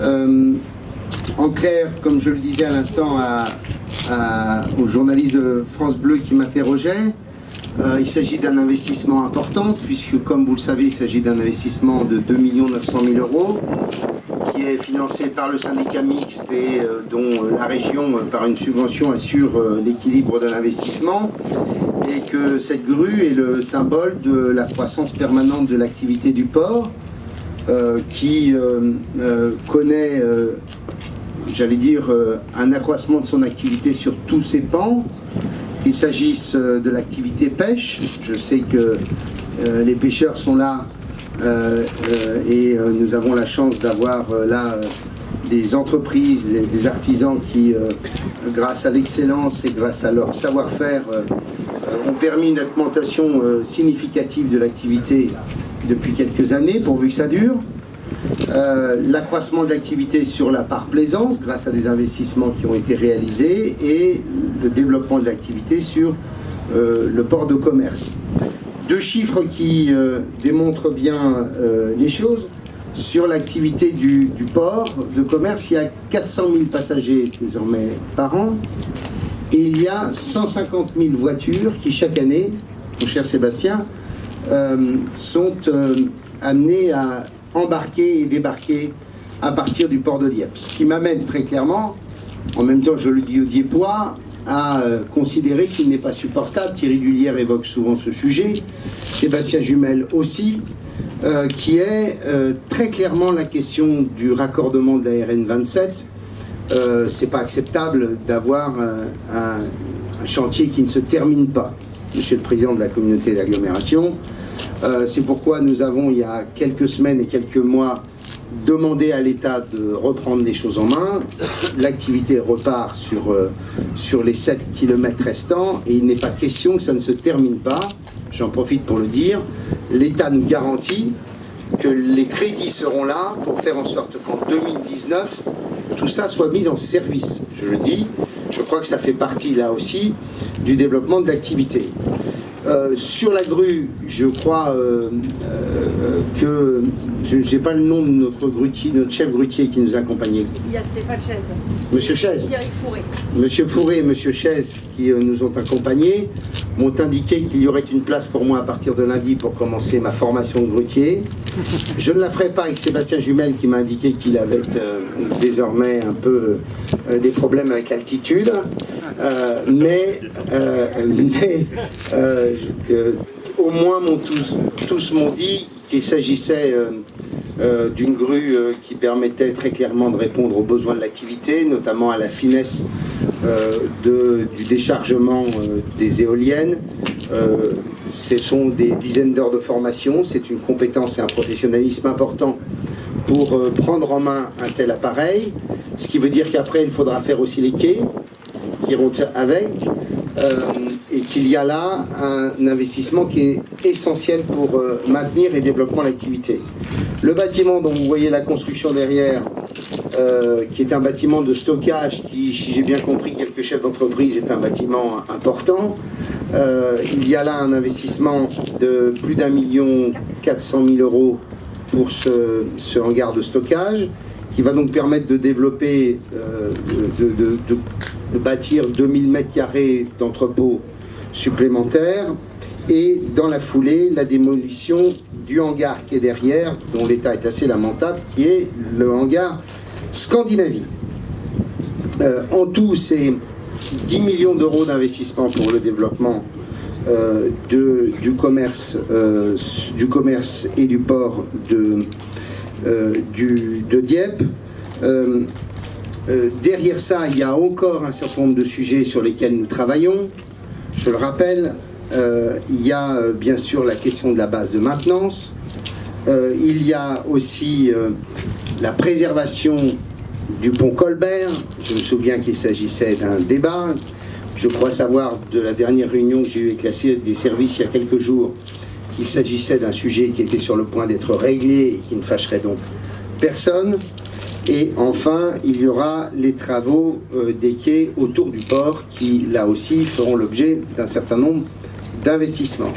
En clair, comme je le disais à l'instant aux journalistes de France Bleu qui m'interrogeaient, il s'agit d'un investissement important, puisque comme vous le savez, il s'agit d'un investissement de 2 900 000 € qui est financé par le syndicat mixte et dont la région, par une subvention, assure l'équilibre de l'investissement, et que cette grue est le symbole de la croissance permanente de l'activité du port, qui connaît, j'allais dire, un accroissement de son activité sur tous ses pans, qu'il s'agisse de l'activité pêche. Je sais que les pêcheurs sont là et nous avons la chance d'avoir là des entreprises, des artisans qui, grâce à l'excellence et grâce à leur savoir-faire, ont permis une augmentation significative de l'activité depuis quelques années, pourvu que ça dure. L'accroissement de l'activité sur la part plaisance grâce à des investissements qui ont été réalisés et le développement de l'activité sur le port de commerce. Deux chiffres qui démontrent bien les choses. Sur l'activité du port de commerce, il y a 400 000 passagers désormais par an et il y a 150 000 voitures qui chaque année, mon cher Sébastien, sont amenées à embarquer et débarquer à partir du port de Dieppe. Ce qui m'amène très clairement, en même temps je le dis aux Diepois, à considérer qu'il n'est pas supportable, Thierry Dulière évoque souvent ce sujet, Sébastien Jumel aussi, qui est très clairement la question du raccordement de la RN 27. C'est pas acceptable d'avoir un chantier qui ne se termine pas. Monsieur le Président de la communauté d'agglomération, c'est pourquoi nous avons, il y a quelques semaines et quelques mois, demandé à l'État de reprendre les choses en main. L'activité repart sur les 7 km restants et il n'est pas question que ça ne se termine pas. J'en profite pour le dire. L'État nous garantit que les crédits seront là pour faire en sorte qu'en 2019, tout ça soit mis en service. Je le dis, je crois que ça fait partie là aussi du développement de l'activité. Sur la grue, je crois que je n'ai pas le nom de notre grutier, notre chef grutier qui nous a accompagnés. Il y a Stéphane Chaise. Monsieur Chaise. Thierry Fourré. Monsieur Fourré et Monsieur Chaise qui nous ont accompagnés m'ont indiqué qu'il y aurait une place pour moi à partir de lundi pour commencer ma formation de grutier. Je ne la ferai pas avec Sébastien Jumel qui m'a indiqué qu'il avait désormais un peu des problèmes avec l'altitude. Au moins tous m'ont dit qu'il s'agissait d'une grue qui permettait très clairement de répondre aux besoins de l'activité, notamment à la finesse du déchargement des éoliennes. Ce sont des dizaines d'heures de formation, c'est une compétence et un professionnalisme important pour prendre en main un tel appareil, ce qui veut dire qu'après il faudra faire aussi les quais qui iront avec, et qu'il y a là un investissement qui est essentiel pour maintenir et développer l'activité. Le bâtiment dont vous voyez la construction derrière, qui est un bâtiment de stockage qui, si j'ai bien compris quelques chefs d'entreprise, est un bâtiment important. Il y a là un investissement de plus d'1 400 000 € pour ce hangar de stockage, qui va donc permettre de développer, de bâtir 2000 m² d'entrepôts supplémentaires, et dans la foulée, la démolition du hangar qui est derrière, dont l'état est assez lamentable, qui est le hangar Scandinavie. En tout, c'est 10 millions d'euros d'investissement pour le développement du commerce et du port de Dieppe. Derrière ça, il y a encore un certain nombre de sujets sur lesquels nous travaillons. Je le rappelle, il y a bien sûr la question de la base de maintenance. Il y a aussi la préservation du pont Colbert. Je me souviens qu'il s'agissait d'un débat. Je crois savoir de la dernière réunion que j'ai eue avec des services il y a quelques jours, qu'il s'agissait d'un sujet qui était sur le point d'être réglé et qui ne fâcherait donc personne. Et enfin, il y aura les travaux des quais autour du port qui, là aussi, feront l'objet d'un certain nombre d'investissements.